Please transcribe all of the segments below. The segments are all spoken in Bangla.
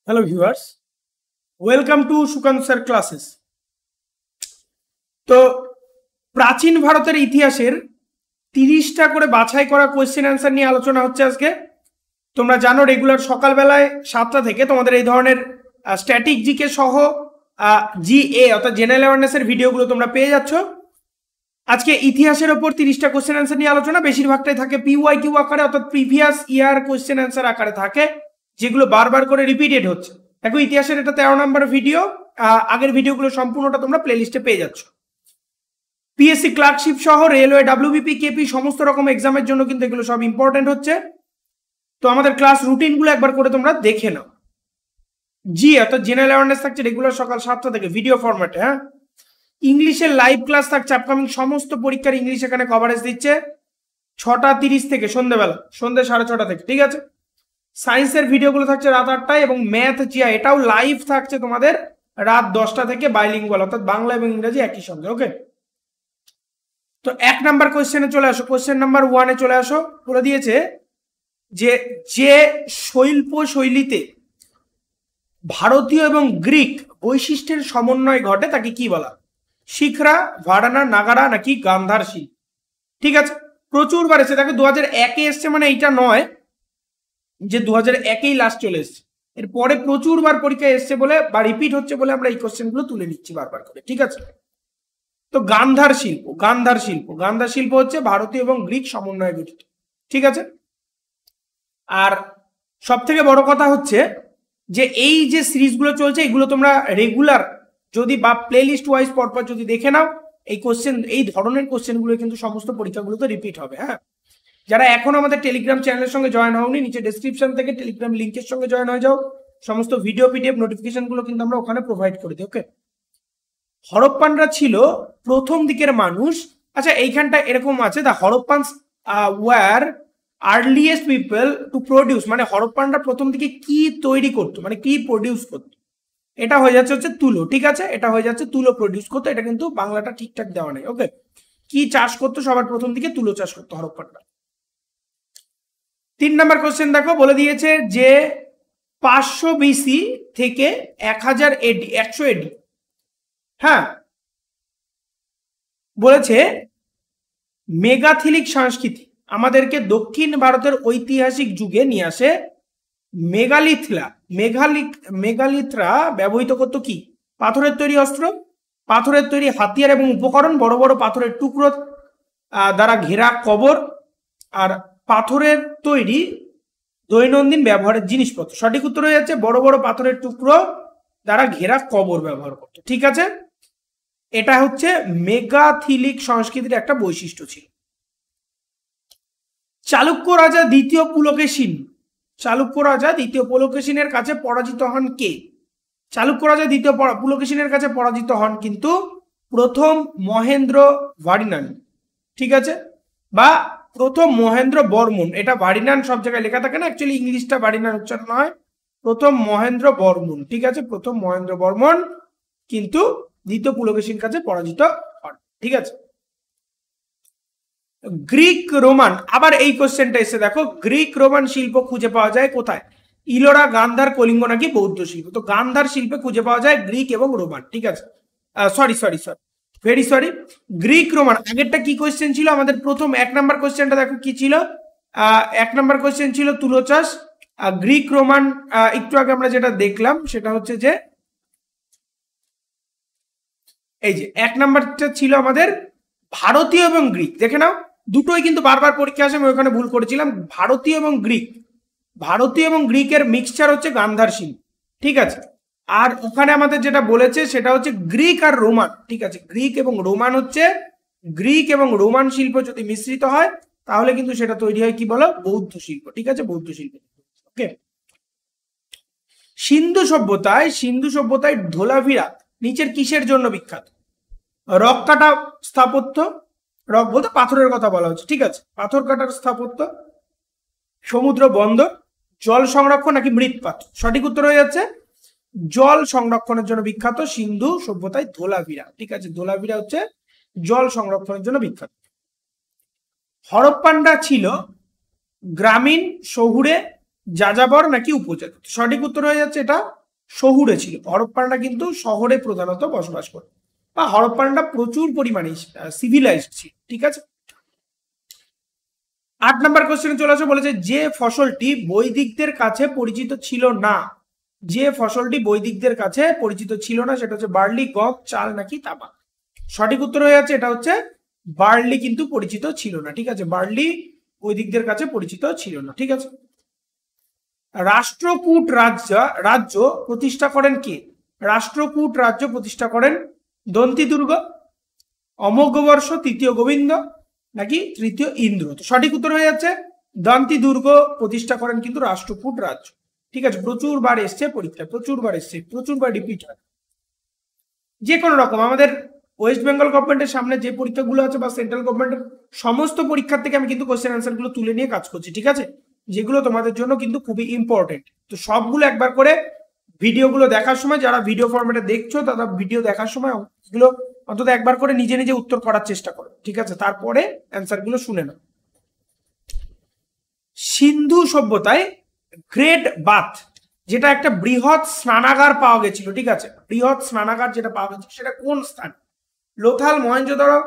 Hello viewers, welcome to Sukanta sir classes. তো প্রাচীন ভারতের ইতিহাসের 30টা করে বাছাই করা কোয়েশ্চেন অ্যান্সার নিয়ে আলোচনা হচ্ছে আজকে। তোমরা জানো রেগুলার সকালবেলায় 7টা থেকে তোমাদের এই ধরনের স্ট্যাটিক জিকে সহ জিএ অর্থাৎ জেনারেল অ্যাওয়ারনেসের ভিডিওগুলো তোমরা পেয়ে যাচ্ছ। আজকে ইতিহাসের ওপর 30টা কোয়েশ্চেন অ্যান্সার নিয়ে আলোচনা। বেশিরভাগটাই থাকে পিওয়াই কিউ আকারে অর্থাৎ প্রিভিয়াস ইয়ার কোয়েশ্চেন অ্যান্সার আকারে থাকে, যেগুলো বারবার করে রিপিটেড হচ্ছে। দেখো ইতিহাসের এটা 13 নম্বর ভিডিও। আগের ভিডিওগুলো সম্পূর্ণটা তোমরা প্লেলিস্টে পেয়ে যাচ্ছ। পিএসসি ক্লার্কশিপ সহ রেলওয়ে, ডাব্লিউবিপি, কেপি সমস্ত রকম এক্সামের জন্য কিন্তু এগুলো সব ইম্পর্টেন্ট হচ্ছে। তো আমাদের ক্লাস রুটিনগুলো একবার করে তোমরা দেখে নাও। জি অর্থাৎ জেনারেল অ্যাওয়ারনেস থাকছে রেগুলার সকাল 7টা থেকে ভিডিও ফরম্যাটে। হ্যাঁ, ইংলিশের লাইভ ক্লাস থাকছে, আপকামিং সমস্ত পরীক্ষার ইংলিশ এখানে কভারেজ দিচ্ছে 6টা 30 থেকে সন্ধ্যে 6:30 থেকে, ঠিক আছে। সায়েন্সের ভিডিওগুলো থাকছে রাত 8টায় এবং ম্যাথ জিয়া এটাও লাইভ থাকছে তোমাদের রাত 10টা থেকে, বাইলিঙ্গুয়াল অর্থাৎ বাংলা এবং ইংরেজি একই সঙ্গে। ওকে, তো 1 নাম্বার কোয়েশ্চেনে চলে আসো। কোয়েশ্চেন নাম্বার 1-এ চলে আসো। বলে দিয়েছে যে শৈল্প শৈলীতে ভারতীয় এবং গ্রিক বৈশিষ্ট্যের সমন্বয় ঘটে তাকে কি বলা? শিখরা, ভাড়ানা, নাগারা নাকি গান্ধার শিল্প? ঠিক আছে, প্রচুরবার এসে দেখো 2001-এ এসছে, মানে এইটা নয় যে 2001-এই লাস্ট চলে এসছে, এরপরে প্রচুরবার পরীক্ষায় এসছে বলে বা রিপিট হচ্ছে বলে আমরা এই কোশ্চেনগুলো তুলে নিচ্ছি বারবার করে, ঠিক আছে। তো গান্ধার শিল্প হচ্ছে ভারতীয় এবং গ্রিক সমন্বয়ে গঠিত, ঠিক আছে। আর সব থেকে বড় কথা হচ্ছে যে এই যে সিরিজগুলো চলছে এগুলো তোমরা রেগুলার যদি বা প্লেলিস্ট ওয়াইজ পরপর যদি দেখে নাও, এই কোশ্চেন, এই ধরনের কোশ্চেনগুলো কিন্তু সমস্ত পরীক্ষাগুলোতে রিপিট হবে। হ্যাঁ, যারা এখন আমাদের টেলিগ্রাম চ্যানেলের সঙ্গে জয়েন হওনি, নিচে ডেসক্রিপশন থেকে টেলিগ্রাম লিঙ্কের সঙ্গে জয়েন হয়ে যাও। সমস্ত ভিডিও পিডিএফ নোটিফিকেশনগুলো কিন্তু আমরা ওখানে প্রোভাইড করে দিই। ওকে, হরপ্পানরা ছিল প্রথম দিকের মানুষ। আচ্ছা, এইখানটা এরকম আছে, the Harappans were earliest people to produce, মানে হরপ্পানরা প্রথম দিকে কি তৈরি করতো, মানে কি প্রডিউস করতো, এটা হয়ে যাচ্ছে হচ্ছে তুলো, ঠিক আছে। এটা হয়ে যাচ্ছে তুলো প্রডিউস করতো, এটা কিন্তু বাংলাটা ঠিকঠাক দেওয়া নেই। ওকে, কি চাষ করতো সবার প্রথম দিকে? তুলো চাষ করতো হরপ্পানরা। 3 নম্বর কোশ্চেন দেখো, বলে দিয়েছে যে 500 বিসি থেকে 1000 এডি, 100 এডি, হ্যাঁ, বলেছে মেগাথিলিক সংস্কৃতি আমাদেরকে দক্ষিণ ভারতের ঐতিহাসিক যুগে নিয়ে আসে। মেগালিথরা ব্যবহৃত করতো কি? পাথরের তৈরি অস্ত্র, পাথরের তৈরি হাতিয়ার এবং উপকরণ, বড় বড় পাথরের টুকরো দ্বারা ঘেরা কবর, আর পাথরের তৈরি দৈনন্দিন ব্যবহারের জিনিসপত্র। সঠিক উত্তর হয়ে যাচ্ছে বড় বড় পাথরের টুকরো দ্বারা ঘেরা কবর ব্যবহার করতো, ঠিক আছে। এটা হচ্ছে মেগাথিলিক সংস্কৃতির একটা বৈশিষ্ট্য ছিল। চালুক্য রাজা দ্বিতীয় পুলকেশিনের কাছে পরাজিত হন কে? চালুক্য রাজা দ্বিতীয় পুলকেশিনের কাছে পরাজিত হন কিন্তু প্রথম মহেন্দ্র ভার্ডিনান, ঠিক আছে, বা প্রথম মহেন্দ্র বর্মন। এটা ভার্ডিনান সব জায়গায় লেখা থাকে না, অ্যাকচুয়ালি ইংলিশটা ভার্ডিনান উচ্চারণ হয়। প্রথম মহেন্দ্র বর্মন, ঠিক আছে, প্রথম মহেন্দ্র বর্মন কিন্তু দ্বিতীয় পুলকেশির কাছে পরাজিত হন, ঠিক আছে। গ্রিক রোমান, আবার এই কোশ্চেনটা এসে দেখো, গ্রিক রোমান শিল্প খুঁজে পাওয়া যায় কোথায়? ইলোরা, গান্ধার, কলিঙ্গ নাকি বৌদ্ধ শিল্প? তো গান্ধার শিল্পে খুঁজে পাওয়া যায় গ্রিক এবং রোমান, ঠিক আছে। Sorry, Greek Roman. আগেরটা কি কোশ্চেন ছিল আমাদের? প্রথম 1 নাম্বার কোশ্চেনটা দেখো কি ছিল। 1 নাম্বার কোশ্চেন ছিল তুলো চাষ। গ্রিক রোমান একটু আগে আমরা যেটা দেখলাম সেটা হচ্ছে যে এই যে 1 নাম্বারটা ছিল আমাদের ভারতীয় এবং গ্রিক। দেখে নাও, দুটোই কিন্তু বারবার পরীক্ষা আসে, আমি ওখানে ভুল করেছিলাম। ভারতীয় এবং গ্রিকের মিক্সচার হচ্ছে গান্ধার শিল্প, ঠিক আছে। আর ওখানে আমাদের যেটা বলেছে সেটা হচ্ছে গ্রিক আর রোমান, ঠিক আছে। গ্রিক এবং রোমান শিল্প যদি মিশ্রিত হয় তাহলে কিন্তু সেটা তৈরি হয় কি বলো? বৌদ্ধ শিল্প, ঠিক আছে, বৌদ্ধ শিল্প। ওকে, সিন্ধু সভ্যতায় ধোলাভিরা নিচের কিসের জন্য বিখ্যাত? রক কাটা স্থাপত্য, রক বলতে পাথরের কথা বলা হচ্ছে, ঠিক আছে, পাথর কাটার স্থাপত্য, সমুদ্র বন্দর, জল সংরক্ষণ নাকি মৃৎপাত্র? সঠিক উত্তর হয়ে যাচ্ছে জল সংরক্ষণের জন্য বিখ্যাত সিন্ধু সভ্যতায় ধোলাভিরা, ঠিক আছে। ধোলাভিরা হচ্ছে জল সংরক্ষণের জন্য বিখ্যাত। হরপ্পানরা ছিল গ্রামীণ, শহুরে যাযাবর নাকি উপজাতি? সঠিক উত্তর হয়ে যাচ্ছে এটা শহুরে ছিল। হরপ্পানরা কিন্তু শহরে প্রধানত বসবাস করে, বা হরপ্পানরা প্রচুর পরিমাণে সিভিলাইজড ছিল। ঠিক আছে, 8 নম্বর কোশ্চেনে চলে আসো, বলেছে যে ফসলটি বৈদিকদের কাছে পরিচিত ছিল না, যে ফসলটি বৈদিকদের কাছে পরিচিত ছিল না সেটা হচ্ছে বার্লি, গম, চাল নাকি তামাক? সঠিক উত্তর হয়ে যাচ্ছে এটা হচ্ছে বার্লি কিন্তু পরিচিত ছিল না। ঠিক আছে, বার্লি বৈদিকদের কাছে পরিচিত ছিল না। ঠিক আছে, রাষ্ট্রকূট রাজ্য প্রতিষ্ঠা করেন কে? রাষ্ট্রকূট রাজ্য প্রতিষ্ঠা করেন দন্তি দুর্গ, অমোঘবর্ষ, তৃতীয় গোবিন্দ নাকি তৃতীয় ইন্দ্র? তো সঠিক উত্তর হয়ে যাচ্ছে দন্তি দুর্গ প্রতিষ্ঠা করেন কিন্তু রাষ্ট্রকূট রাজ্য। ঠিক আছে, প্রচুর বার এসছে পরীক্ষায়, প্রচুর বার এসছে, প্রচুর বার রিপিট হয়। যে কোনো রকম আমাদের ওয়েস্ট বেঙ্গল গভর্নমেন্টের সামনে যে পরীক্ষাগুলো আছে বা সেন্ট্রাল গভর্নমেন্টের সমস্ত পরীক্ষার থেকে আমি কিন্তু কোশ্চেন অ্যান্সার গুলো তুলে নিয়ে কাজ করছি। ঠিক আছে, যেগুলো তোমাদের জন্য কিন্তু খুবই ইম্পর্টেন্ট। তো সবগুলো একবার করে ভিডিওগুলো দেখার সময়, যারা ভিডিও ফরম্যাটে দেখছো তারা ভিডিও দেখার সময় এগুলো অন্তত একবার করে নিজে নিজে উত্তর করার চেষ্টা করো। ঠিক আছে, তারপরে অ্যান্সার গুলো শুনে নাও। সিন্ধু সভ্যতায় গ্রেট বাথ, যেটা একটা বৃহৎ স্নানাগার পাওয়া গেছিল, ঠিক আছে, বৃহৎ স্নানাগার যেটা পাওয়া গেছিল সেটা কোন স্থান? লোথাল, মহেঞ্জোদারো,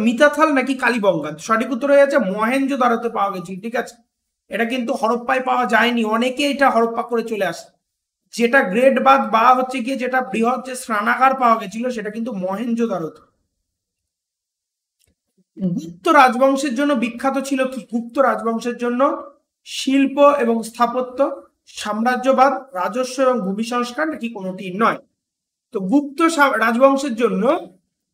মিতাথাল নাকি কালীবঙ্গান? সঠিক উত্তর হয়ে যাচ্ছে মহেঞ্জোদারোতে পাওয়া গেছিল। ঠিক আছে, এটা কিন্তু হরপ্পায় পাওয়া যায়নি, অনেকে এটা হরপ্পা করে চলে আসে। যেটা গ্রেট বাথ বা হচ্ছে গিয়ে যেটা বৃহৎ যে স্নানাগার পাওয়া গেছিল সেটা কিন্তু মহেঞ্জোদারোতে। গুপ্ত রাজবংশের জন্য বিখ্যাত ছিল কি? গুপ্ত রাজবংশের জন্য শিল্প এবং স্থাপত্য, সাম্রাজ্যবাদ, রাজস্ব এবং ভূমি সংস্কার নাকি কোনোটি নয়? তো গুপ্ত রাজবংশের জন্য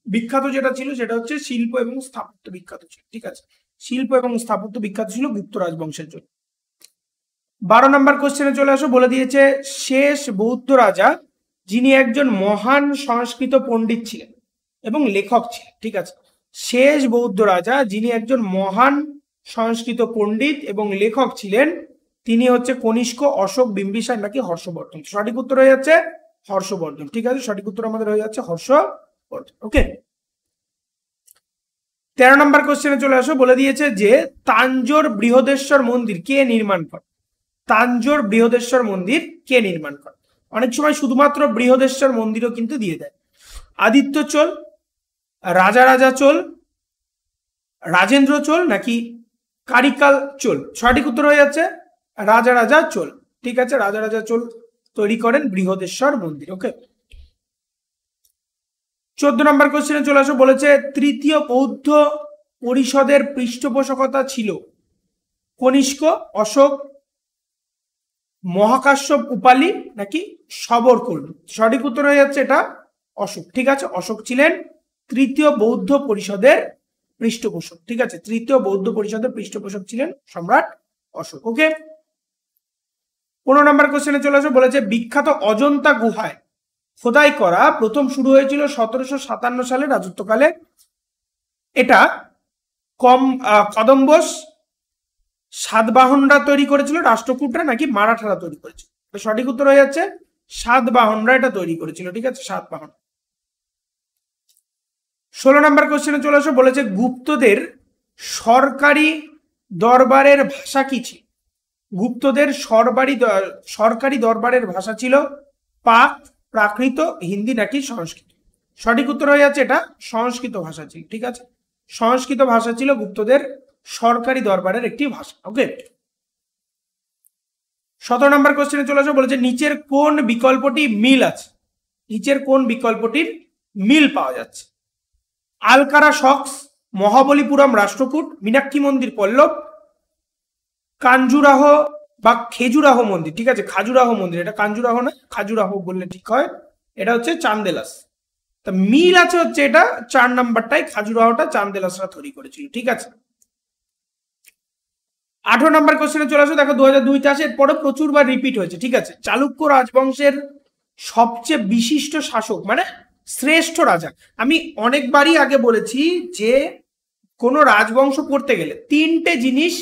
বিখ্যাত যেটা ছিল সেটা হচ্ছে শিল্প এবং স্থাপত্য বিখ্যাত ছিল। ঠিক আছে, শিল্প এবং স্থাপত্য বিখ্যাত ছিল গুপ্ত রাজবংশের জন্য। 12 নম্বর কোশ্চেনে চলে আসো, বলে দিয়েছে শেষ বৌদ্ধ রাজা যিনি একজন মহান সংস্কৃত পণ্ডিত ছিলেন এবং লেখক ছিলেন। ঠিক আছে, শেষ বৌদ্ধ রাজা যিনি একজন মহান সংস্কৃত পণ্ডিত এবং লেখক ছিলেন তিনি হচ্ছে কনিষ্ক, অশোক, বিম্বিসার নাকি হর্ষবর্ধন? সঠিক উত্তর হয়ে যাচ্ছে হর্ষবর্ধন। ঠিক আছে, সঠিক উত্তর আমাদের হয়ে যাচ্ছে হর্ষবর্ধন। ওকে, 13 নম্বর কোশ্চেনে চলে আসো, বলে দিয়েছে যে তাঞ্জোর বৃহদেশ্বর মন্দির কে নির্মাণ করে? তাঞ্জোর বৃহদেশ্বর মন্দির কে নির্মাণ করে? অনেক সময় শুধুমাত্র বৃহদেশ্বর মন্দিরও কিন্তু দিয়ে দেয়। আদিত্য চোল, রাজা চোল, রাজেন্দ্র চোল নাকি কারিকাল চোল? সঠিক উত্তর হয়ে যাচ্ছে রাজা চোল। ঠিক আছে, রাজা চোল তৈরি করেন বৃহদেশ্বর মন্দির। ওকে, 14 নম্বর কোশ্চেনে চলে আসো, বলেছে তৃতীয় বৌদ্ধ পরিষদের পৃষ্ঠপোষকতা ছিল কনিষ্ক, অশোক, মহাকাশ্যপ উপালি নাকি সবরকর্ণী? সঠিক উত্তর হয়ে যাচ্ছে এটা অশোক। ঠিক আছে, অশোক ছিলেন তৃতীয় বৌদ্ধ পরিষদের পৃষ্ঠপোষক। ঠিক আছে, তৃতীয় বৌদ্ধ পরিষদের পৃষ্ঠপোষক ছিলেন সম্রাট অশোক। ওকে, 15 নম্বর কোশ্চেনে চলে আসো, বলেছে বিখ্যাত অজন্তা গুহায় খোদাই করা প্রথম শুরু হয়েছিল 1757 সালে রাজত্বকালে। এটা কদম্বস, সাতবাহনরা তৈরি করেছিল, রাষ্ট্রকূটরা নাকি মারাঠারা তৈরি করেছিল? সঠিক উত্তর হয়ে যাচ্ছে সাতবাহনরা এটা তৈরি করেছিল। ঠিক আছে, সাতবাহন। 16 নম্বর কোশ্চেনে চলে আসো, বলেছে গুপ্তদের সরকারি দরবারের ভাষা কি ছিল? গুপ্তদের সরকারি দরবারের ভাষা ছিল পাক, প্রাকৃত, হিন্দি নাকি সংস্কৃত? সঠিক উত্তর হয়ে যাচ্ছে এটা সংস্কৃত ভাষা ছিল। ঠিক আছে, সংস্কৃত ভাষা ছিল গুপ্তদের সরকারি দরবারের একটি ভাষা। ওকে, 17 নম্বর কোশ্চেনে চলে আসো, বলেছে নিচের কোন বিকল্পটি মিল আছে? নিচের কোন বিকল্পটির মিল পাওয়া যাচ্ছে? আলকারা শক্স, মহাবলীপুরম রাষ্ট্রকূট, মীনাক্ষী মন্দির পল্লব, কাঞ্জুরাহ বা খেজুরাহ মন্দির? ঠিক আছে, খাজুরাহ মন্দির, এটা কাঞ্জুরাহ না, খাজুরাহ বললে ঠিক হয়, এটা হচ্ছে চান্দেলাস। তা মিল আছে হচ্ছে এটা 4 নাম্বারটাই, খাজুরাহটা চান্দেলাসরা তৈরি করেছিল। ঠিক আছে, 18 নম্বর কোশ্চেনে চলে আসো, দেখো 2002 আসে, এরপরে প্রচুরবার রিপিট হয়েছে। ঠিক আছে, চালুক্য রাজবংশের সবচেয়ে বিশিষ্ট শাসক মানে শ্রেষ্ঠ রাজা। আমি অনেকবারই আগে বলেছি যে কোনো রাজবংশ পড়তে গেলে 3টে জিনিস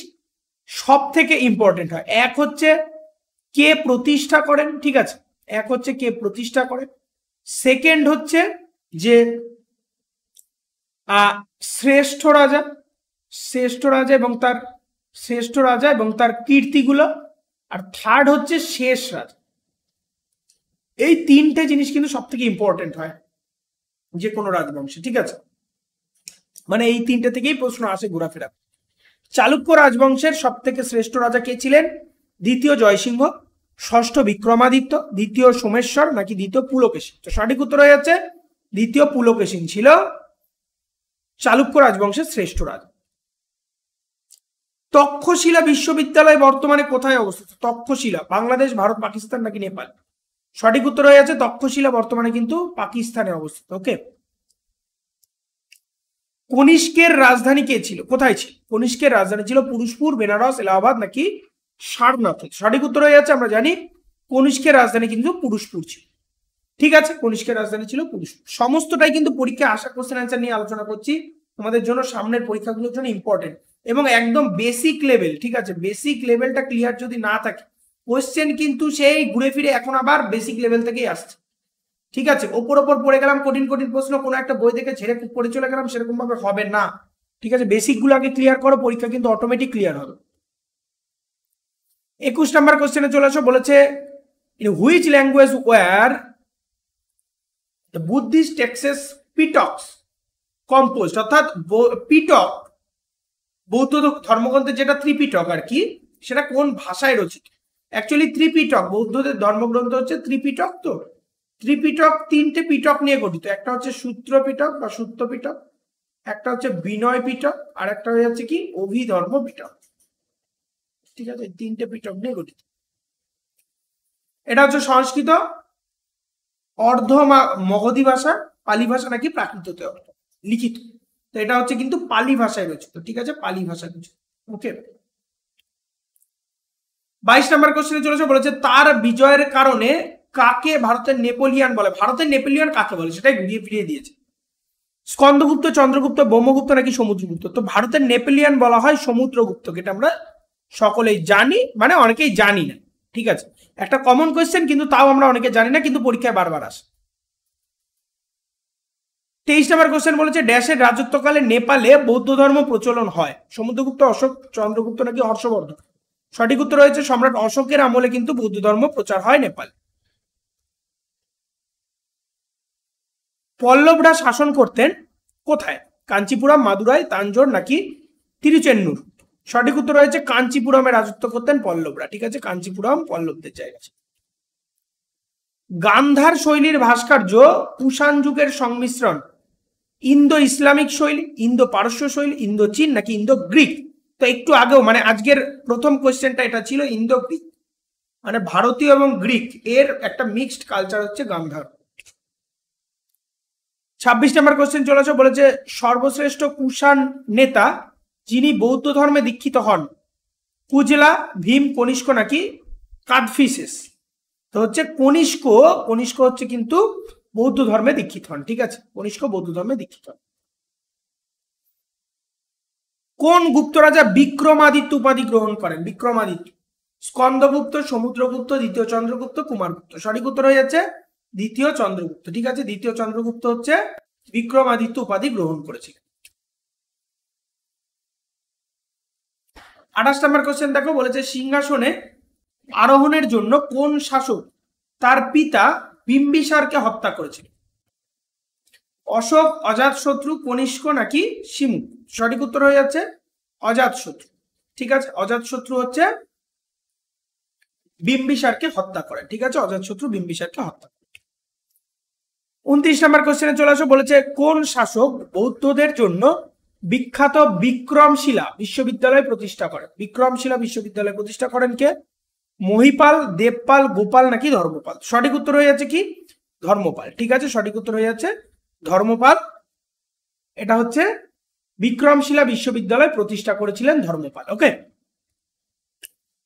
সব থেকে ইম্পর্টেন্ট হয়। এক হচ্ছে কে প্রতিষ্ঠা করেন, ঠিক আছে, এক হচ্ছে কে প্রতিষ্ঠা করেন, সেকেন্ড হচ্ছে যে শ্রেষ্ঠ রাজা এবং তার কীর্তিগুলো, আর থার্ড হচ্ছে শেষ রাজা। এই তিনটে জিনিস কিন্তু সব থেকে ইম্পর্টেন্ট হয় যে কোনো রাজবংশে, ঠিক আছে, মানে এই তিনটে থেকেই প্রশ্ন আসে ঘোরাফেরা। চালুক্য রাজবংশের সব থেকে শ্রেষ্ঠ রাজা কে ছিলেন? দ্বিতীয় জয়সিংহ, ষষ্ঠ বিক্রমাদিত্য, দ্বিতীয় সোমেশ্বর নাকি দ্বিতীয় পুলকেশী? তো সঠিক উত্তর হয়ে যাচ্ছে দ্বিতীয় পুলকেশী ছিল চালুক্য রাজবংশের শ্রেষ্ঠ রাজা। তক্ষশিলা বিশ্ববিদ্যালয় বর্তমানে কোথায় অবস্থিত? তক্ষশিলা বাংলাদেশ, ভারত, পাকিস্তান নাকি নেপাল? সঠিক উত্তর হয়ে যাচ্ছে তক্ষশিলা বর্তমানে কিন্তু পাকিস্তানে অবস্থিত। ওকে, কনিষ্কের রাজধানী কে ছিল? কোথায় ছিল? কনিষ্কের রাজধানী ছিল পুরুষপুর, বেনারস, এলাহাবাদ নাকি সারনাথ? সঠিক উত্তর হয়ে যাচ্ছে আমরা জানি কনিষ্কের রাজধানী কিন্তু পুরুষপুর ছিল। ঠিক আছে, কনিষ্কের রাজধানী ছিল পুরুষপুর। সমস্তটাই কিন্তু পরীক্ষায় আসা কোশ্চেন অ্যান্সার নিয়ে আলোচনা করছি তোমাদের জন্য, সামনের পরীক্ষাগুলোর জন্য ইম্পর্টেন্ট এবং একদম বেসিক লেভেল। ঠিক আছে, বেসিক লেভেলটা ক্লিয়ার যদি না থাকে কোশ্চেন কিন্তু সেই ঘুরে ফিরে এখন আবার বেসিক লেভেল থেকেই আসছে। ঠিক আছে, ওপর ওপর পড়ে গেলাম কঠিন কঠিন প্রশ্ন, কোনো একটা বই থেকে ছেড়ে পড়ে চলে গেলাম, সেরকম ভাবে হবে না। ঠিক আছে, বেসিক গুলো আগে ক্লিয়ার করো, পরীক্ষা কিন্তু অটোমেটিক ক্লিয়ার হবে। 21 নম্বর কোশ্চেনে চলে আসো, বলেছে in which language were the Buddhist texts Pitakas composed? অর্থাৎ পিটক বৌদ্ধ ধর্মগ্রন্থের যেটা ত্রিপিটক আর কি, সেটা কোন ভাষায় রচিত? অ্যাকচুয়ালি ত্রিপিটক বৌদ্ধদের ধর্মগ্রন্থ হচ্ছে ত্রিপিটক। তো ত্রিপিটক তিনটে পিটক নিয়ে গঠিত, একটা হচ্ছে সূত্র পিটক বা সূত্র পিটক, একটা হচ্ছে বিনয় পিটক, আর একটা হয়ে যাচ্ছে কি অভিধর্ম পিটক। ঠিক আছে, তিনটে পিটক নিয়ে গঠিত। এটা হচ্ছে সংস্কৃত, অর্ধ মগধী ভাষা, পালি ভাষা নাকি প্রাকৃততে লিখিত? তো এটা হচ্ছে কিন্তু পালি ভাষায় রচিত। ঠিক আছে, পালি ভাষায় রচিত। ওকে, 22 নম্বর কোশ্চেনে চলেছে, বলেছে তার বিজয়ের কারণে কাকে ভারতের নেপোলিয়ান বলে? ভারতের নেপোলিয়ান কাকে বলে সেটাই ঘুরিয়ে ফিরিয়ে দিয়েছে। স্কন্দগুপ্ত, চন্দ্রগুপ্ত, ব্রহ্মগুপ্ত নাকি সমুদ্রগুপ্ত? তো ভারতের নেপোলিয়ান বলা হয় সমুদ্রগুপ্তকে, এটা আমরা সকলেই জানি, মানে অনেকেই জানি না। ঠিক আছে, একটা কমন কোয়েশ্চেন কিন্তু তাও আমরা অনেকে জানি না, কিন্তু পরীক্ষায় বারবার আসে। 23 নম্বর কোশ্চেন বলেছে ড্যাশের রাজত্বকালে নেপালে বৌদ্ধ ধর্ম প্রচলন হয়? সমুদ্রগুপ্ত, অশোক, চন্দ্রগুপ্ত নাকি হর্ষবর্ধন? সঠিক উত্তর হয়েছে সম্রাট অশোকের আমলে কিন্তু বৌদ্ধ ধর্ম প্রচার হয় নেপালে। পল্লবরা শাসন করতেন কোথায়? কাঞ্চিপুরম, মাদুরাই, তাঞ্জোর নাকি তিরুচেন্নুর? সঠিক উত্তর হয়েছে কাঞ্চিপুরমে রাজত্ব করতেন পল্লবরা। ঠিক আছে, কাঞ্চিপুরম পল্লবদের জায়গা। গান্ধার শৈলীর ভাস্কর্য কুষাণ যুগের সংমিশ্রণ, ইন্দো ইসলামিক শৈলী, ইন্দো পারস্য শৈলী, ইন্দো চীন নাকি ইন্দো গ্রিক? তো একটু আগেও মানে আজকের প্রথম কোয়েশ্চেনটা এটা ছিল ইন্দো গ্রিক, মানে ভারতীয় এবং গ্রিক এর একটা মিক্সড কালচার হচ্ছে গান্ধার। 26 নম্বর কোশ্চেন চলেছে, বলেছে সর্বশ্রেষ্ঠ কুষাণ নেতা যিনি বৌদ্ধ ধর্মে দীক্ষিত হন? কুজলা, ভীম, কনিষ্ক নাকি কাদফিসেস? তো হচ্ছে কনিষ্ক। কনিষ্ক হচ্ছে কিন্তু বৌদ্ধ ধর্মে দীক্ষিত হন। ঠিক আছে, কনিষ্ক বৌদ্ধ ধর্মে দীক্ষিত হন। কোন গুপ্ত রাজা বিক্রমাদিত্য উপাধি গ্রহণ করেন? বিক্রমাদিত্য। স্কন্দগুপ্ত, সমুদ্রগুপ্ত, দ্বিতীয় চন্দ্রগুপ্ত, কুমারগুপ্ত? সঠিক উত্তর হয়ে যাচ্ছে দ্বিতীয় চন্দ্রগুপ্ত। ঠিক আছে, দ্বিতীয় চন্দ্রগুপ্ত হচ্ছে বিক্রমাদিত্য উপাধি গ্রহণ করেছিলেন। 28 নম্বর কোশ্চেন দেখো, বলেছে সিংহাসনে আরোহণের জন্য কোন শাসক তার পিতা বিম্বিসারকে হত্যা করেছিল? অশোক, অজাতশত্রু, কনিষ্ক নাকি শিমু? সঠিক উত্তর হয়ে যাচ্ছে অজাতশত্রু। ঠিক আছে, অজাতশত্রু হচ্ছে বিম্বিসারকে হত্যা করেন। ঠিক আছে, অজাতশত্রু বিম্বিসারকে হত্যা করেন। 29 নম্বর কোশ্চেনে চলে আসো, বলেছে কোন শাসক বৌদ্ধদের জন্য বিখ্যাত বিক্রমশিলা বিশ্ববিদ্যালয় প্রতিষ্ঠা করেন? বিক্রমশিলা বিশ্ববিদ্যালয় প্রতিষ্ঠা করেন কে? মহিপাল, দেবপাল, গোপাল নাকি ধর্মপাল? সঠিক উত্তর হয়ে যাচ্ছে কি ধর্মপাল। ঠিক আছে, সঠিক উত্তর হয়ে যাচ্ছে ধর্মপাল। এটা হচ্ছে বিক্রমশিলা বিশ্ববিদ্যালয় প্রতিষ্ঠা করেছিলেন ধর্মপাল। ওকে,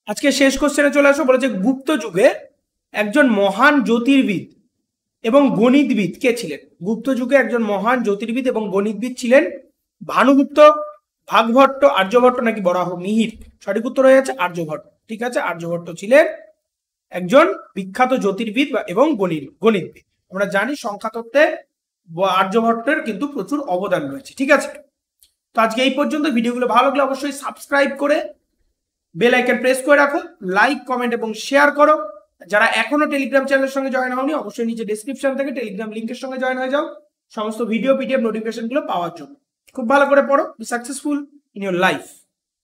আজকে শেষ কোশ্চেনে চলে আসো, বলেছে গুপ্ত যুগে একজন মহান জ্যোতির্বিদ এবং গণিতবিদ কে ছিলেন? গুপ্ত যুগে একজন মহান জ্যোতির্বিদ এবং গণিতবিদ ছিলেন ভানুগুপ্ত, ভাগভট্ট, আর্যভট্ট নাকি বরাহ মিহির? সঠিক উত্তর হয়ে যাচ্ছে আর্যভট্ট। ঠিক আছে, আর্যভট্ট ছিলেন একজন বিখ্যাত জ্যোতির্বিদ এবং গণিতবিদ। আমরা জানি সংখ্যাতত্ত্বে আর্যভট্টের কিন্তু প্রচুর অবদান রয়েছে। ঠিক আছে, তো আজকে এই পর্যন্ত। ভিডিওগুলো ভালো লাগলে অবশ্যই সাবস্ক্রাইব করে বেল আইকন প্রেস করে রাখো, লাইক কমেন্ট এবং শেয়ার করো। যারা এখনো টেলিগ্রাম চ্যানেলের সঙ্গে জয়েন হওনি অবশ্যই নিচে ডেসক্রিপশন থেকে টেলিগ্রাম লিংকের সঙ্গে জয়েন হয়ে যাও সমস্ত ভিডিও পিডিএফ নোটিফিকেশন গুলো পাওয়ার জন্য। খুব ভালো করে পড়ো, be successful in your life.